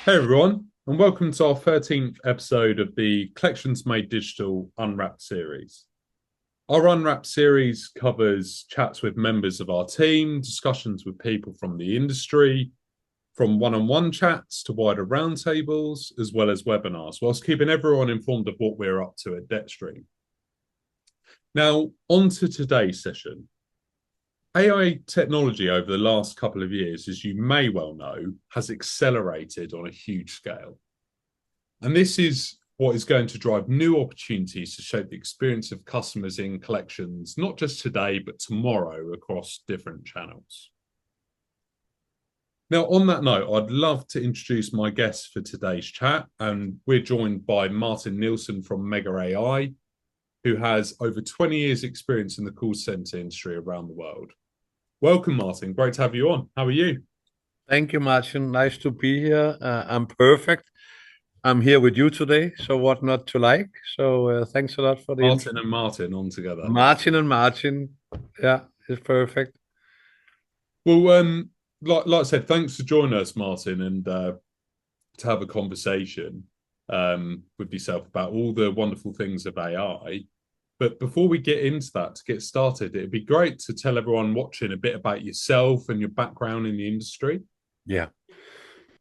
Hey everyone, and welcome to our 13th episode of the Collections Made Digital Unwrapped series. Our Unwrapped series covers chats with members of our team, discussions with people from the industry, from one-on-one chats to wider roundtables, as well as webinars, whilst keeping everyone informed of what we're up to at DebtStream. Now, on to today's session. AI technology over the last couple of years, as you may well know, has accelerated on a huge scale. And this is what is going to drive new opportunities to shape the experience of customers in collections, not just today, but tomorrow across different channels. Now, on that note, I'd love to introduce my guests for today's chat. And we're joined by Martin Nielsen from Mega.AI, who has over 20 years' experience in the call center industry around the world. Welcome, Martin. Great to have you on. How are you? Thank you, Martin. Nice to be here. I'm perfect. I'm here with you today, so what not to like? So thanks a lot for the intro. Martin and Martin on together. Martin and Martin. Yeah, it's perfect. Well, like I said, thanks for joining us, Martin, and to have a conversation with yourself about all the wonderful things of AI. But before we get into that, to get started, it'd be great to tell everyone watching a bit about yourself and your background in the industry. Yeah.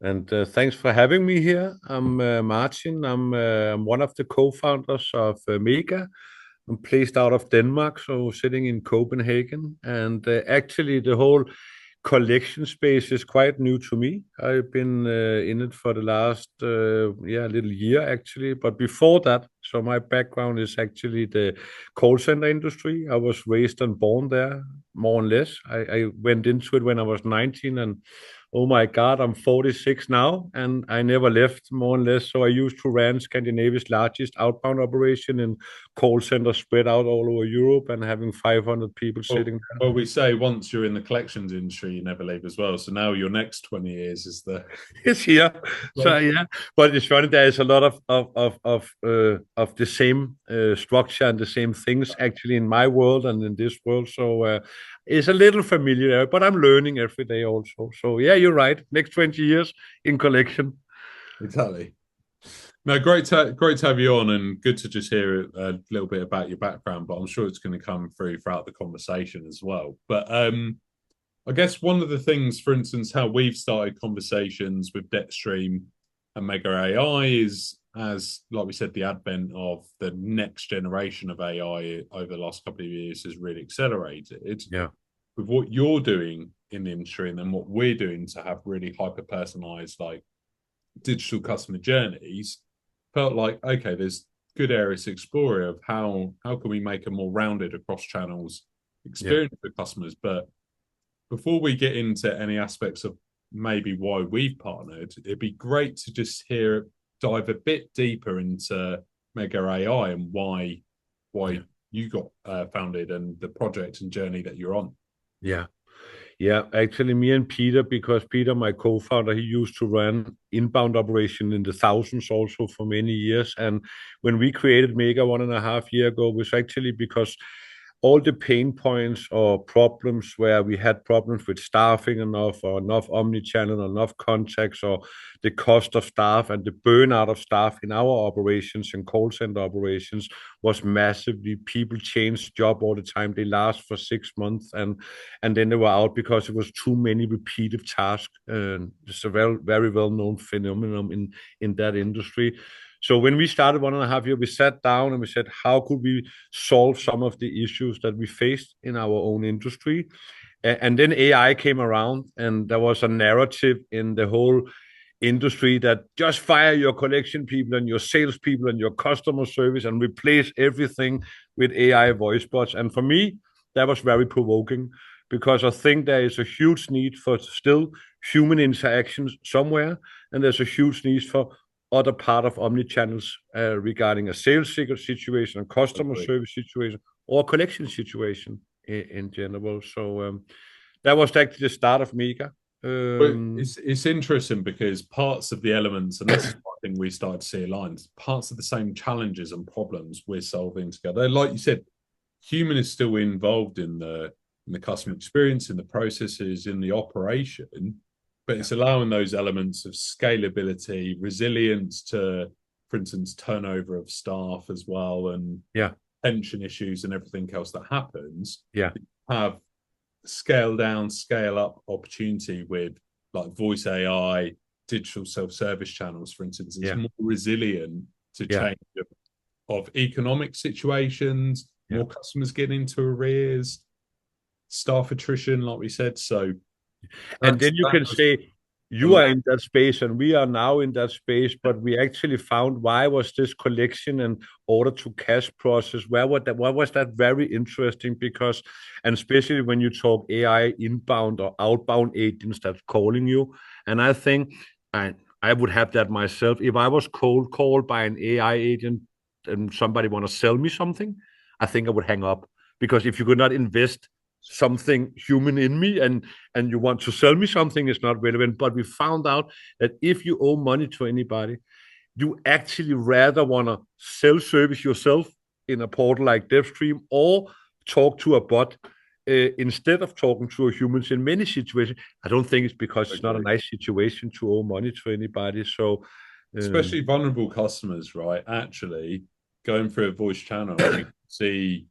And thanks for having me here. I'm Martin. I'm one of the co-founders of Mega. I'm based out of Denmark, so sitting in Copenhagen. And actually, the whole collection space is quite new to me. I've been in it for the last little year actually. But before that, so my background is actually the call center industry. I was raised and born there, more or less. I went into it when I was 19, and oh my God, I'm 46 now, and I never left, more or less. So I used to run Scandinavia's largest outbound operation in call centers spread out all over Europe and having 500 people Well, sitting. well, we say once you're in the collections industry, you never leave as well. So now your next 20 years is the It's here. So yeah, but it's funny. There is a lot of the same structure and the same things actually in my world and in this world. So it's a little familiar, but I'm learning every day also. So yeah, you're right. Next 20 years in collection. exactly. No, great to have you on, and good to just hear a little bit about your background. But I'm sure it's going to come through throughout the conversation as well. But I guess one of the things, for instance, how we've started conversations with DebtStream and Mega AI is, as like we said, the advent of the next generation of AI over the last couple of years has really accelerated. Yeah, With what you're doing in the industry and then what we're doing to have really hyper personalized like digital customer journeys, felt like okay, there's good areas to explore of how can we make a more rounded across channels yeah. experience for customers. But before we get into any aspects of maybe why we've partnered, it'd be great to just dive a bit deeper into Mega AI and why Yeah. you got founded and the project and journey that you're on. Yeah. Yeah, actually, me and Peter, because Peter, my co-founder, he used to run inbound operation in the thousands also for many years. And when we created Mega 1.5 years ago, it was actually because all the pain points or problems where we had problems with staffing enough or enough omni-channel, enough contacts, or the cost of staff and the burnout of staff in our operations and call center operations was massively. People changed job all the time. They last for 6 months and then they were out because it was too many repetitive tasks. And it's a very, very well-known phenomenon in that industry. So when we started 1.5 years, we sat down and we said, how could we solve some of the issues that we faced in our own industry? And then AI came around, and there was a narrative in the whole industry that just fire your collection people and your sales people and your customer service and replace everything with AI voice bots. And for me, that was very provoking because I think there is a huge need for still human interactions somewhere, and there's a huge need for other part of omni-channels regarding a sales situation, a customer service situation, or collection situation in general. So that was actually the start of Mega. But Um, it's interesting because parts of the elements, and this is one thing we started to see aligned, parts of the same challenges and problems we're solving together. Like you said, human is still involved in the customer experience, in the processes, in the operation. but Yeah. it's allowing those elements of scalability, resilience to, for instance, turnover of staff as well, and Yeah. pension issues and everything else that happens. Yeah. Have scale down, scale up opportunity with like voice AI, digital self-service channels, for instance, is Yeah. more resilient to Yeah. change of economic situations, Yeah. more customers getting into arrears, staff attrition, like we said. So And that's then you that can was say a you lot. are in that space and we are now in that space, but we actually found why was this collection and order to cash process, why was that very interesting? Because, and especially when you talk AI inbound or outbound agents that's calling you, and I think I would have that myself. If I was cold called by an AI agent and somebody want to sell me something, I think I would hang up, because if you could not invest something human in me and you want to sell me something, is not relevant. But we found out that if you owe money to anybody, you actually rather want to self-service yourself in a portal like DebtStream or talk to a bot instead of talking to a human in many situations. I don't think it's because it's not a Agree. nice situation to owe money to anybody. So, Especially vulnerable customers, right? Actually, going through a voice channel, you can see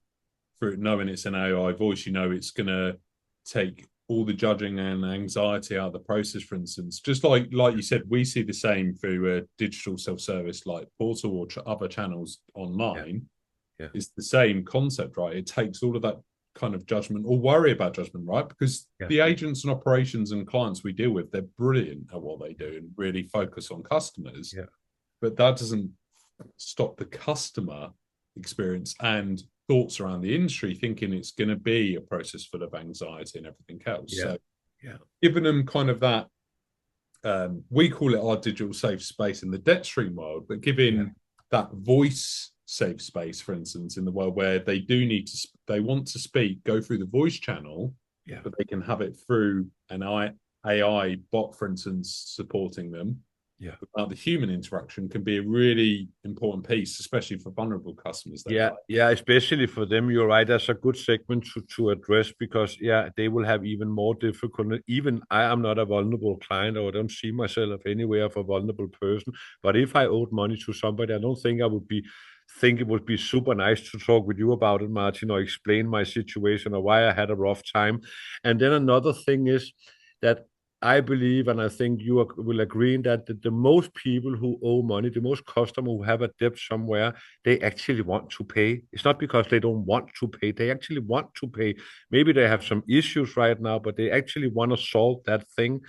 through knowing it's an AI voice, you know it's gonna take all the judging and anxiety out of the process. For instance, just like you said, we see the same through a digital self-service like portal or other channels yeah, online. yeah, It's the same concept, right? It takes all of that kind of judgment or worry about judgment, right? Because yeah, the agents and operations and clients we deal with, they're brilliant at what they do and really focus on customers. yeah, But that doesn't stop the customer experience and thoughts around the industry thinking it's going to be a process full of anxiety and everything else. yeah, So yeah, giving them kind of that, we call it our digital safe space in the DebtStream world, but yeah, giving that voice safe space, for instance, in the world where they do need to, they want to speak, go through the voice channel, yeah. but they can have it through an AI bot, for instance, supporting them. Yeah. The human interaction can be a really important piece, especially for vulnerable customers that Yeah, like. yeah, especially for them, you're right. That's a good segment to address, because yeah, they will have even more difficulty. Even I am not a vulnerable client, or I don't see myself anywhere of a vulnerable person. But if I owed money to somebody, I don't think I would think it would be super nice to talk with you about it, Martin, or explain my situation or why I had a rough time. And then another thing is that I believe, and I think you will agree, in that the most people who owe money, the most customer who have a debt somewhere, they actually want to pay. It's not because they don't want to pay. They actually want to pay. Maybe they have some issues right now, but they actually want to solve that thing.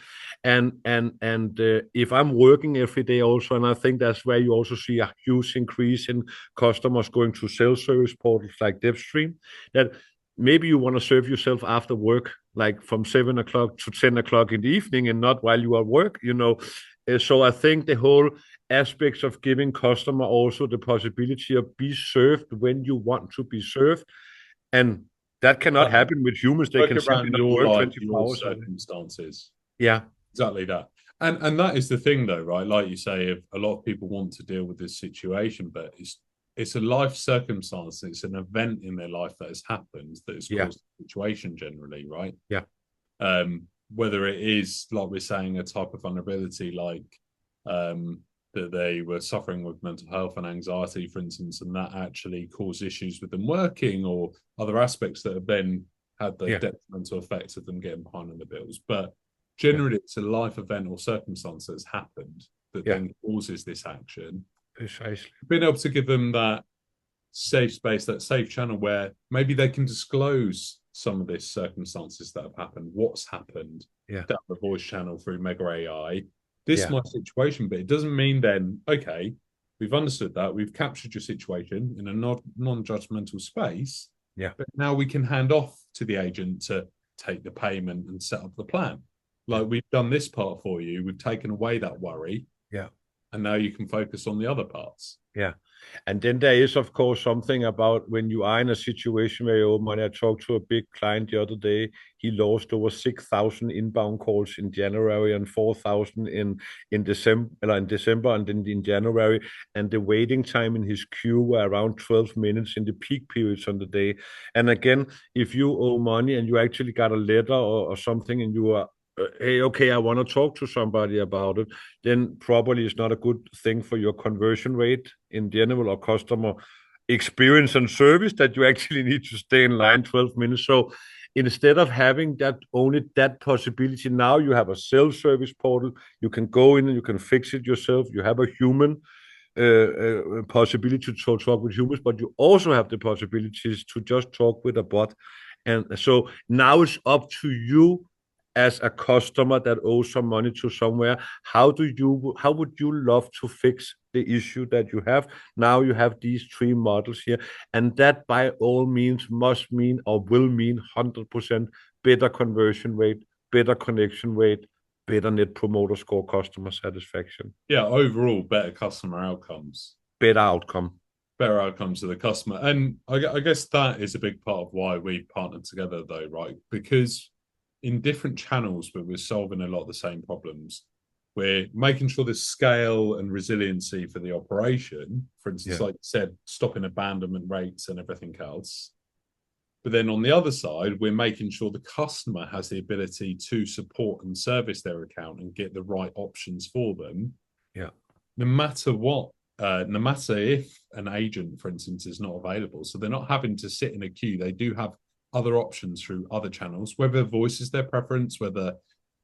And if I'm working every day also, and I think that's where you also see a huge increase in customers going to self-service portals like DebtStream, that maybe you want to serve yourself after work, like from 7 o'clock to 10 o'clock in the evening, and not while you are at work. So I think the whole aspects of giving customer also the possibility of be served when you want to be served, and that cannot happen with humans. They Work can simply around not your work life, 24 your hours a day. circumstances. Yeah, Exactly that. And that is the thing though, right? Like you say, if a lot of people want to deal with this situation, but it's a life circumstance, it's an event in their life that has happened that has yeah, caused the situation generally, right? yeah, Whether it is like we're saying a type of vulnerability like that they were suffering with mental health and anxiety, for instance, and that actually caused issues with them working or other aspects that have then had the yeah, detrimental effects of them getting behind on the bills. But yeah, generally, it's a life event or circumstance that's happened that yeah, then causes this action. precisely. Being able to give them that safe space, that safe channel where maybe they can disclose some of these circumstances that have happened, what's happened, Yeah, down the voice channel through Mega.AI. This is yeah, my situation, but it doesn't mean then, okay, we've understood that, we've captured your situation in a non-judgmental space, yeah, but now we can hand off to the agent to take the payment and set up the plan. yeah, Like we've done this part for you, we've taken away that worry, yeah. and now you can focus on the other parts. Yeah. And then there is, of course, something about when you are in a situation where you owe money. I talked to a big client the other day. He lost over 6,000 inbound calls in January and 4,000 in December and then in January. And the waiting time in his queue were around 12 minutes in the peak periods on the day. And again, if you owe money and you actually got a letter or something and you are hey, okay, I want to talk to somebody about it, then probably it's not a good thing for your conversion rate in general or customer experience and service that you actually need to stay in line 12 minutes. So instead of having that only that possibility, now you have a self-service portal. You can go in and you can fix it yourself. You have a human possibility to talk with humans, but you also have the possibilities to just talk with a bot. And so now it's up to you as a customer that owes some money to somewhere. How would you love to fix the issue that you have? Now you have these three models here, and that by all means must mean or will mean 100% better conversion rate, better connection rate, better net promoter score, customer satisfaction, Yeah, overall, better customer outcomes, better outcome. better outcomes to the customer. And I guess that is a big part of why we partnered together, though, right? Because in different channels, but we're solving a lot of the same problems. We're making sure there's scale and resiliency for the operation. For instance, Yeah, like you said, stopping abandonment rates and everything else. But then on the other side, we're making sure the customer has the ability to support and service their account and get the right options for them, yeah, no matter what, no matter if an agent, for instance, is not available. So they're not having to sit in a queue. They do have other options through other channels, whether voice is their preference, whether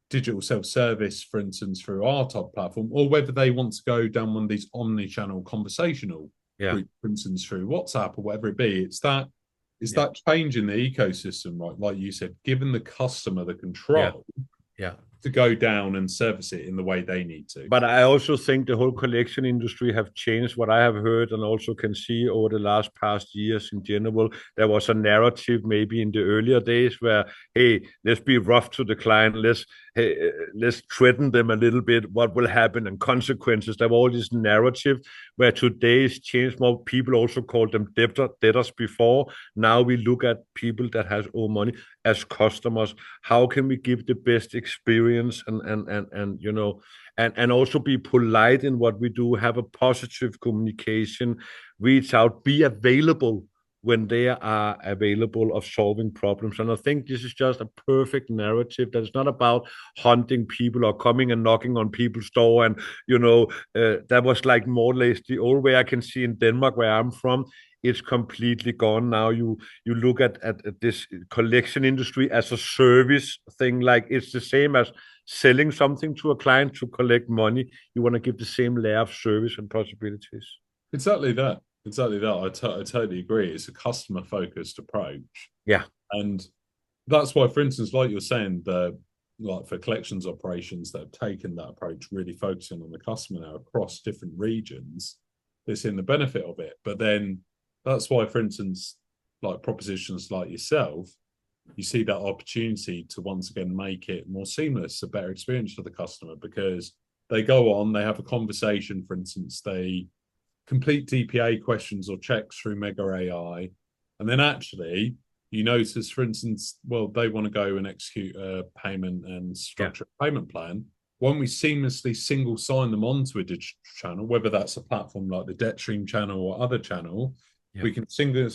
digital self-service, for instance, through our top platform, or whether they want to go down one of these omni-channel conversational yeah, routes, for instance, through WhatsApp or whatever it be. It's yeah, that change in the ecosystem, right? Like you said, giving the customer the yeah, control yeah. to go down and service it in the way they need to. But I also think the whole collection industry have changed. What I have heard and also can see over the last past years in general, there was a narrative maybe in the earlier days where, hey, let's be rough to the client, let's threaten them a little bit. What will happen and consequences? There was all this narrative where today's changed. More people also called them debtors before. Now we look at people that has owe money as customers. How can we give the best experience and you know and also be polite in what we do, have a positive communication, reach out, be available when they are available of solving problems. And I think this is just a perfect narrative that is not about hunting people or coming and knocking on people's door. And, that was like more or less the old way I can see in Denmark, where I'm from. It's completely gone now. You look at this collection industry as a service thing, like it's the same as selling something to a client to collect money. You want to give the same layer of service and possibilities. Exactly that. Exactly that. I totally agree. It's a customer focused approach. Yeah, And that's why, for instance, like you're saying, the like for collections operations that have taken that approach, really focusing on the customer now across different regions, they're seeing the benefit of it. But then that's why, for instance, like propositions like yourself, you see that opportunity to once again make it more seamless, a better experience for the customer because they go on, they have a conversation, for instance, they complete DPA questions or checks through Mega.AI, and then actually you notice, for instance, well, they want to go and execute a payment and yeah, structure a payment plan. When we seamlessly single sign them onto a digital channel, whether that's a platform like the DebtStream channel or other channel, yeah, we can single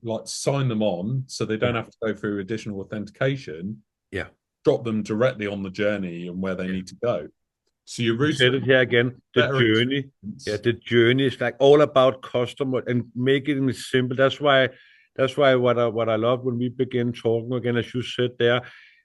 like sign them on so they don't yeah, have to go through additional authentication, yeah, drop them directly on the journey and where they yeah. need to go. So you're You rooted said it here again, the better journey. Yeah, experience. the journey is like all about customer and making it simple. That's why what I love when we begin talking again, as you said there,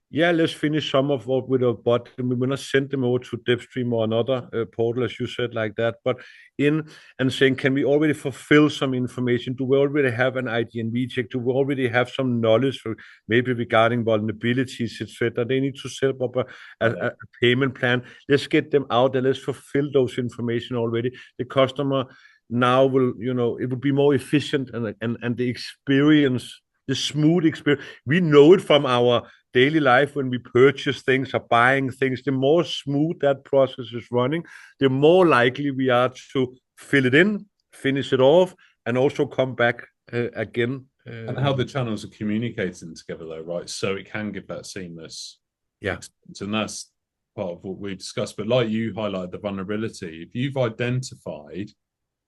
yeah, let's finish some of what with a bot, and we will not send them over to DebtStream or another portal, as you said, like that. But in and saying, can we already fulfill some information? Do we already have an ID&V check? Do we already have some knowledge for maybe regarding vulnerabilities, etc.? They need to set up Yeah. a payment plan. Let's get them out there. Let's fulfill those information already. The customer now will, it will be more efficient and the experience, the smooth experience. We know it from our daily life when we purchase things or buying things. The more smooth that process is running, the more likely we are to fill it in, finish it off, and also come back again. And how the channels are communicating together, though, right? So it can give that seamless Yeah, experience. And that's part of what we discussed. But like you highlighted the vulnerability, if you've identified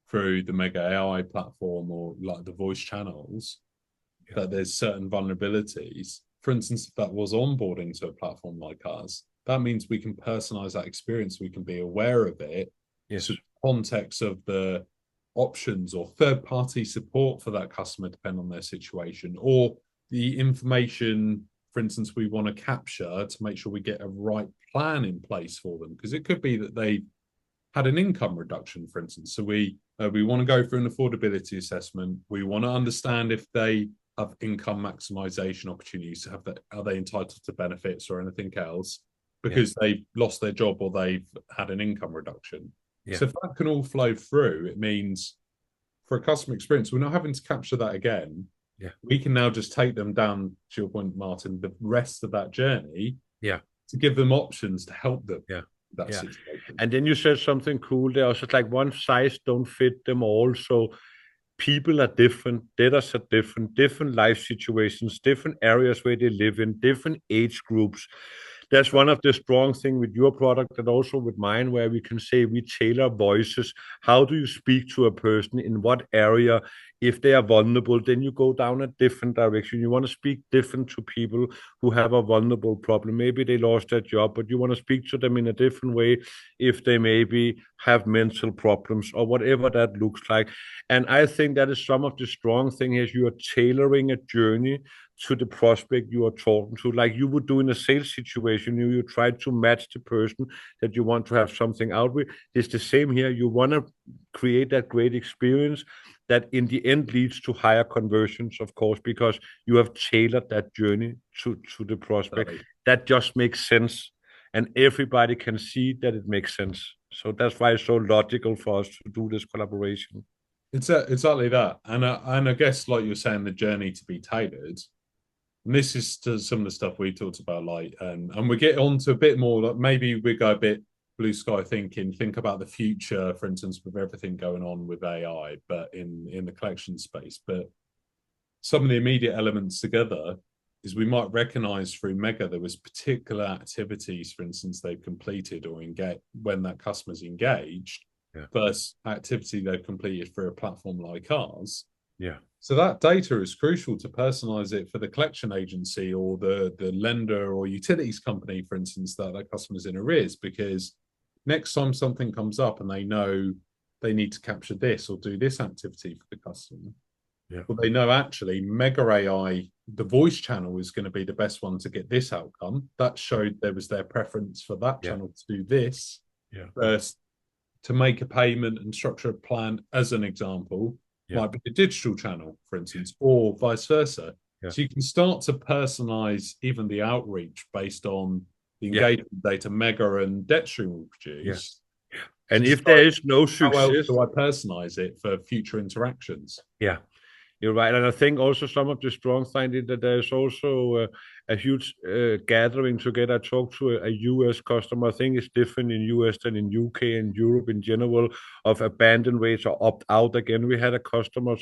through the Mega AI platform or like the voice channels yeah, that there's certain vulnerabilities, for instance, if that was onboarding to a platform like ours, that means we can personalize that experience. We can be aware of it. Yes. So context of the options or third-party support for that customer depend on their situation, or the information, for instance, we want to capture to make sure we get a right plan in place for them. Because it could be that they had an income reduction, for instance. So we want to go through an affordability assessment. We want to understand if they have income maximization opportunities. Are they entitled to benefits or anything else because they've lost their job or they've had an income reduction? So if that can all flow through, it means for a customer experience, we're not having to capture that again. We can now just take them down, to your point, Martin, the rest of that journey to give them options to help them. That situation. And then you said something cool there. Also, like one size don't fit them all. So people are different, debtors are different, different life situations, different areas where they live in, different age groups. That's one of the strong things with your product and also with mine, where we can say we tailor voices. How do you speak to a person in what area? If they are vulnerable, then you go down a different direction. You want to speak different to people who have a vulnerable problem. Maybe they lost their job, but you want to speak to them in a different way if they maybe have mental problems or whatever that looks like. And I think that is some of the strong thing is you are tailoring a journey to the prospect you are talking to, like you would do in a sales situation. You try to match the person that you want to have something out with. It's the same here. You want to create that great experience that in the end leads to higher conversions, of course, because you have tailored that journey to the prospect. That just makes sense, and everybody can see that it makes sense. So that's why it's so logical for us to do this collaboration. It's exactly that, and I guess like you're saying, the journey to be tailored. And this is to some of the stuff we talked about, like, and we get on to a bit more. Like maybe we go a bit blue sky thinking, think about the future, for instance, with everything going on with AI, but in the collection space. But some of the immediate elements together is we might recognize through Mega there was particular activities, for instance, they've completed or engage when that customer's engaged, versus activity they've completed through a platform like ours. So that data is crucial to personalize it for the collection agency or the lender or utilities company, for instance, that customer's in arrears, because next time something comes up and they know they need to capture this or do this activity for the customer, well, they know actually Mega.AI, the voice channel, is going to be the best one to get this outcome. That showed there was their preference for that channel to do this, versus to make a payment and structure a plan, as an example, might be the digital channel, for instance, or vice versa. So you can start to personalize even the outreach based on the engagement data Mega and DebtStream will produce. And if there is no success, how else do I personalize it for future interactions? You're right. And I think also some of the strong thing is that there's also a huge gathering together. I talked to a US customer. I think it's different in US than in UK and Europe in general, of abandon rates or opt out. Again, we had a customer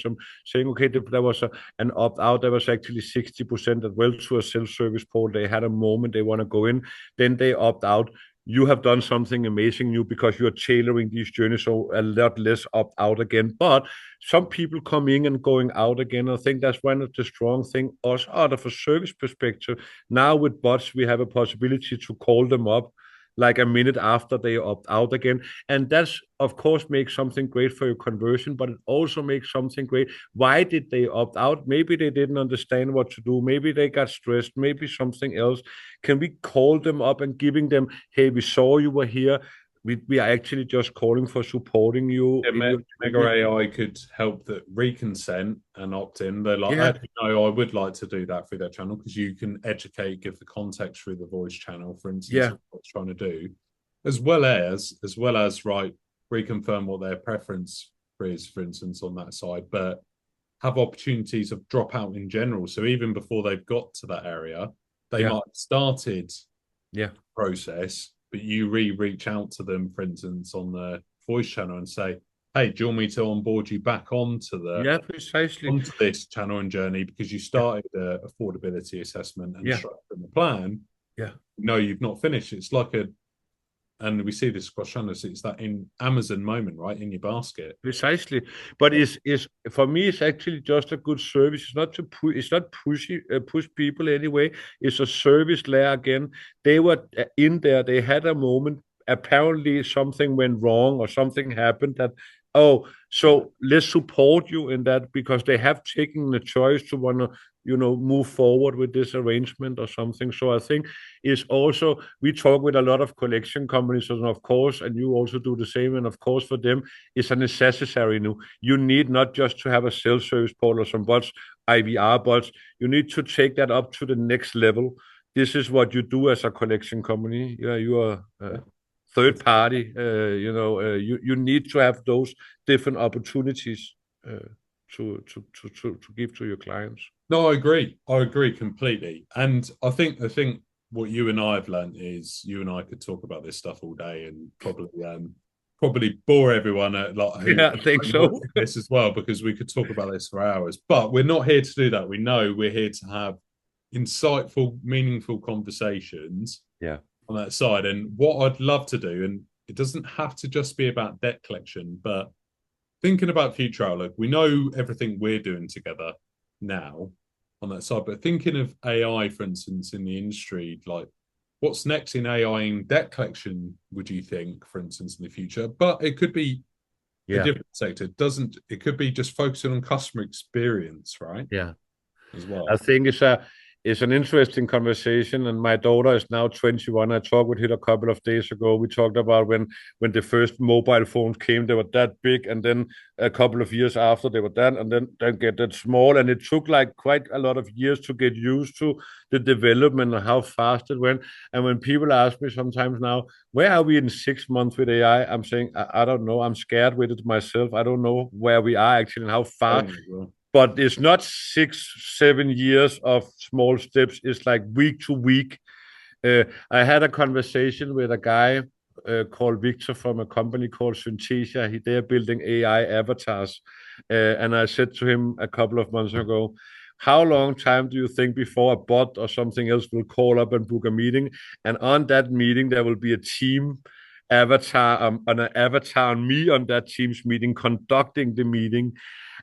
saying, okay, there was an opt out. There was actually 60% that went to a self-service portal. They had a moment they want to go in, then they opt out. You have done something amazing new because you're tailoring these journeys, so a lot less opt out again. But some people come in and going out again. I think that's one of the strong things. Us out of a service perspective, now with bots, we have a possibility to call them up like a minute after they opt out again. And that's, of course, makes something great for your conversion, but it also makes something great. Why did they opt out? Maybe they didn't understand what to do. Maybe they got stressed. Maybe something else. Can we call them up and giving them, hey, we saw you were here. We are actually just calling for supporting you. Mega.AI could help that reconsent and opt in. They're like, actually, no, I would like to do that through their channel, because you can educate, give the context through the voice channel, for instance, of what it's trying to do, as well as right, reconfirm what their preference is, for instance, on that side, but have opportunities of dropout in general. So even before they've got to that area, they might have started process, but you reach out to them, for instance, on the voice channel and say, hey, do you want me to onboard you back onto precisely onto this channel and journey because you started the affordability assessment and structuring the plan? No, you've not finished. It's like And we see this across channels. It's that in Amazon moment, right, in your basket. Precisely, but is for me, it's actually just a good service. It's not to it's not push people anyway. It's a service layer again. They were in there. They had a moment. Apparently, something went wrong or something happened that. Oh, so let's support you in that because they have taken the choice to want to, move forward with this arrangement or something. So I think is also we talk with a lot of collection companies, and of course, and you also do the same. And of course, for them, it's a necessary now. You need not just to have a self-service portal or some bots, IVR bots. You need to take that up to the next level. This is what you do as a collection company. Yeah, you are third party. You need to have those different opportunities to give to your clients. No, I agree. I agree completely. And I think what you and I have learned is you and I could talk about this stuff all day and probably bore everyone at like who Yeah, I think so. this as well because we could talk about this for hours. But we're not here to do that. We know we're here to have insightful, meaningful conversations Yeah. on that side. And what I'd love to do, and it doesn't have to just be about debt collection, but thinking about future outlook, we know everything we're doing together now on that side, but thinking of AI, for instance, in the industry, like what's next in AI in debt collection, would you think, for instance, in the future? But it could be a Yeah. different sector. Doesn't it could be just focusing on customer experience, right? Yeah. As I well. think it's an interesting conversation, and my daughter is now 21. I talked with her a couple of days ago. We talked about when the first mobile phones came, they were that big, and then a couple of years after they were that, and then get that small, and it took like quite a lot of years to get used to the development and how fast it went. And when people ask me sometimes now, where are we in 6 months with AI? I'm saying I don't know. I'm scared with it myself. I don't know where we are actually and how far, Well. but it's not 6 7 years of small steps. It's like week to week. I had a conversation with a guy called Victor from a company called Synthesia. They're building AI avatars, and I said to him a couple of months ago, how long time do you think before a bot or something else will call up and book a meeting, and on that meeting there will be a team avatar, an avatar on me on that team's meeting conducting the meeting.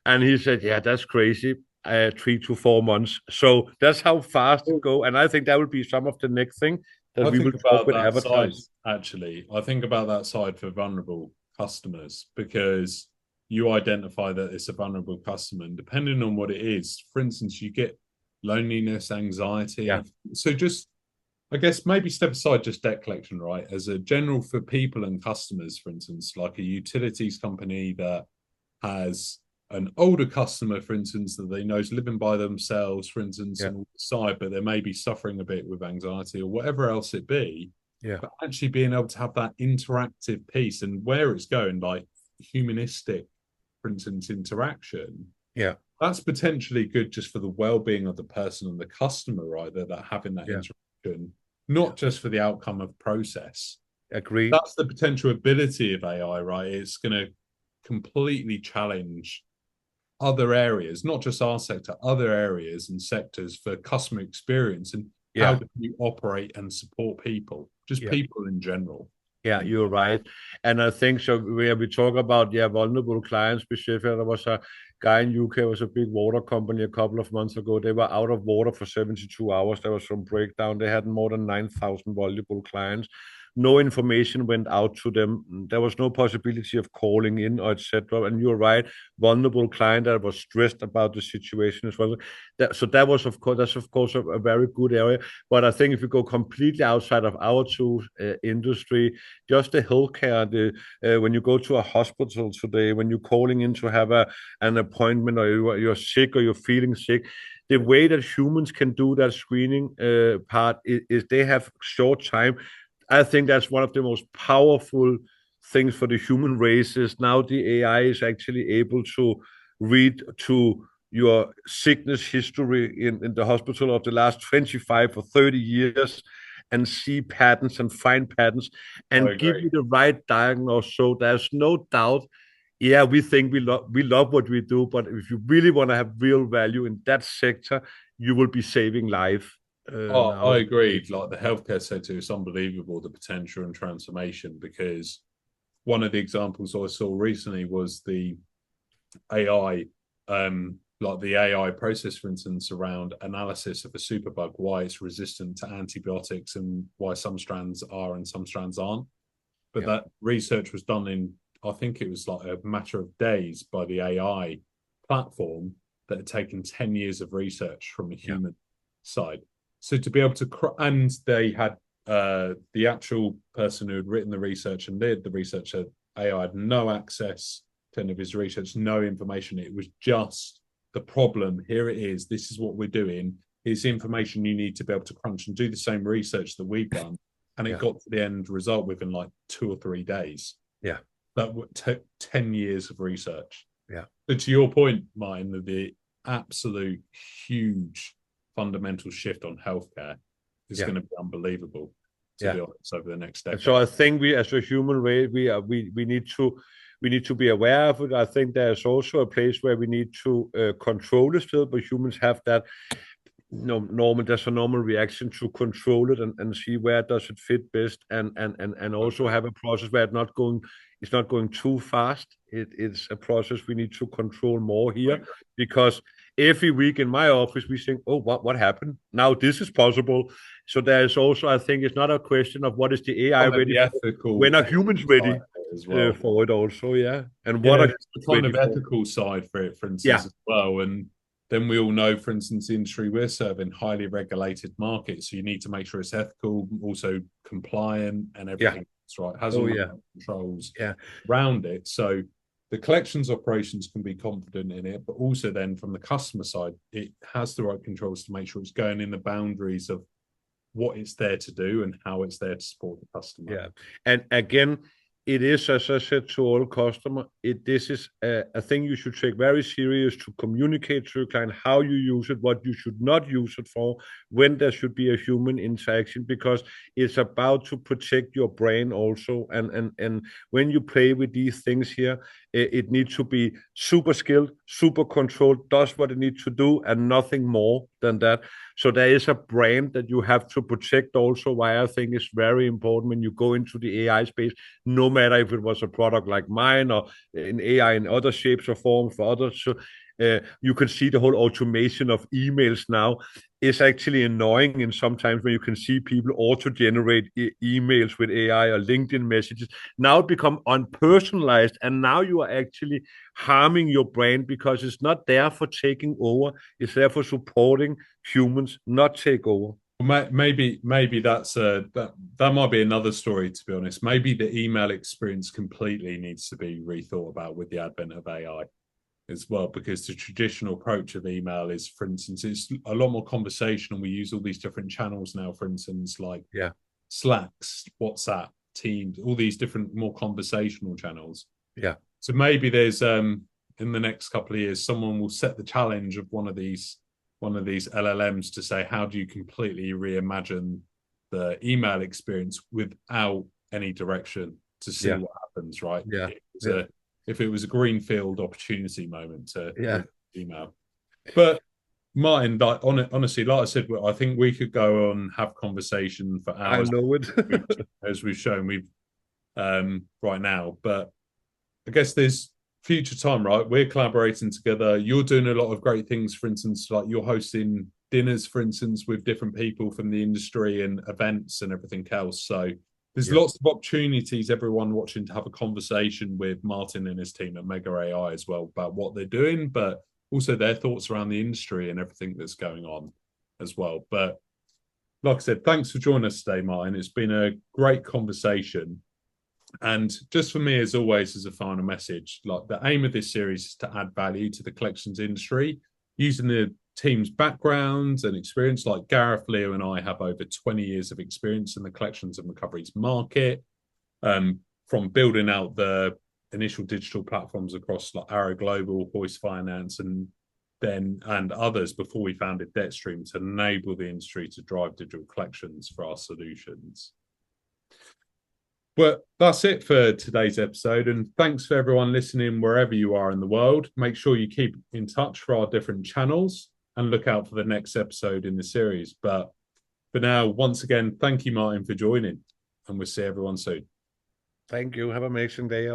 And he said, yeah, that's crazy. 3 to 4 months. So that's how fast it go. And I think that will be some of the next thing that I we will think talk about with that side avatars. actually. I think about that side for vulnerable customers because you identify that it's a vulnerable customer, and depending on what it is, for instance, you get loneliness, Yeah, anxiety. So just I guess maybe step aside just debt collection, right? As a general for people and customers, for instance, like a utilities company that has an older customer, for instance, that they know is living by themselves, for instance, yeah, and side, but they may be suffering a bit with anxiety or whatever else it be. yeah, But actually being able to have that interactive piece and where it's going, like humanistic, for instance, interaction, yeah, that's potentially good just for the well-being of the person and the customer, right? That having that yeah. interaction, not just for the outcome of process. Agreed. That's the potential ability of AI, right? It's going to completely challenge other areas, not just our sector, other areas and sectors for customer experience and how Yeah, do you operate and support people, just yeah. people in general. Yeah, you're right. And I think so where we talk about vulnerable clients specifically, there was a guy in UK was a big water company a couple of months ago. They were out of water for 72 hours. There was some breakdown. They had more than 9,000 vulnerable clients. No information went out to them. There was no possibility of calling in or etc. And you're right, vulnerable client that was stressed about the situation as well. So that was of course a very good area. But I think if you go completely outside of our two industry, just the healthcare, when you go to a hospital today, when you're calling in to have an appointment or you're sick or you're feeling sick, the way that humans can do that screening part is they have short time. I think that's one of the most powerful things for the human race is now the AI is actually able to read to your sickness history in the hospital of the last 25 or 30 years and see patterns and find patterns I and give agree. you the right diagnosis. So there's no doubt. Yeah, we think we love what we do, but if you really want to have real value in that sector, you will be saving life. I now. agreed. Like the healthcare sector is unbelievable, the potential and transformation, because one of the examples I saw recently was the AI, like the AI process, for instance, around analysis of a superbug, why it's resistant to antibiotics and why some strands are and some strands aren't. But Yeah, that research was done in, I think it was like a matter of days by the AI platform that had taken 10 years of research from a yeah, human side. So to be able to, and they had the actual person who had written the research and did the research at AI had no access to any of his research, no information. It was just the problem. Here it is. This is what we're doing. Here's the information you need to be able to crunch and do the same research that we've done. And it yeah, got to the end result within like 2 or 3 days. yeah, That took 10 years of research. yeah, But to your point, Martin, the absolute huge fundamental shift on healthcare is yeah, going to be unbelievable, to yeah. be honest, over the next And so decade. I think we, as a human race, we need to be aware of it. I think there's also a place where we need to control it still, but humans have that normal, there's a normal reaction to control it and see where does it fit best, and I also agree. have a process where it's not going too fast. It's a process we need to control more I here, agree. because every week in my office we think, oh, what happened now, this is possible. So there's also, I think, it's not a question of what is the AI Kind of ready the for, when are humans side ready of it as well. for it also, yeah, and what Yeah, are there's the humans kind ready of for. ethical side for it, for Yeah, instance, as well. And then we all know, for instance, the industry we're serving, highly regulated markets. So you need to make sure it's ethical, also compliant, and yeah, everything that's right. Has oh all the yeah, controls yeah, around it. So the collections operations can be confident in it, but also then from the customer side, it has the right controls to make sure it's going in the boundaries of what it's there to do and how it's there to support the customer. yeah. And again, it is, as I said to all customers, this is a thing you should take very serious, to communicate to your client how you use it, what you should not use it for, when there should be a human interaction, because it's about to protect your brain also. And when you play with these things here, it needs to be super skilled, super controlled, does what it needs to do, and nothing more than that. So there is a brand that you have to protect also, why I think it's very important when you go into the AI space, no matter if it was a product like mine or an AI in other shapes or forms for others. So you can see the whole automation of emails now is actually annoying, and sometimes when you can see people auto-generate emails with AI or LinkedIn messages, now it become unpersonalized, and now you are actually harming your brand, because it's not there for taking over, it's there for supporting humans, not take over. Maybe that might be another story, to be honest. Maybe the email experience completely needs to be rethought about with the advent of AI as well, because the traditional approach of email is, for instance, it's a lot more conversational. We use all these different channels now, for instance, like Yeah, Slacks, WhatsApp, Teams, all these different more conversational channels. yeah, So maybe there's in the next couple of years, someone will set the challenge of one of these LLMs to say, how do you completely reimagine the email experience without any direction to see yeah, what happens, right? yeah, yeah, If it was a greenfield opportunity moment to yeah. email. But Martin, like honestly, like I said, I think we could go on have conversation for I hours, know it. as we've shown we've right now. But I guess there's future time, right? We're collaborating together. You're doing a lot of great things. For instance, like you're hosting dinners, for instance, with different people from the industry and events and everything else. So there's Yeah, lots of opportunities, everyone watching, to have a conversation with Martin and his team at Mega.AI as well about what they're doing, but also their thoughts around the industry and everything that's going on as well. But like I said, thanks for joining us today, Martin. It's been a great conversation. And just for me, as always, as a final message, like the aim of this series is to add value to the collections industry using the team's backgrounds and experience. Like Gareth, Leo, and I have over 20 years of experience in the collections and recoveries market, from building out the initial digital platforms across like Arrow Global, Hoist Finance, and others before we founded DebtStream to enable the industry to drive digital collections for our solutions. But that's it for today's episode. And thanks for everyone listening wherever you are in the world. Make sure you keep in touch for our different channels and look out for the next episode in the series. But For now, once again, thank you, Martin, for joining, and we'll see everyone soon. Thank you. Have an amazing day.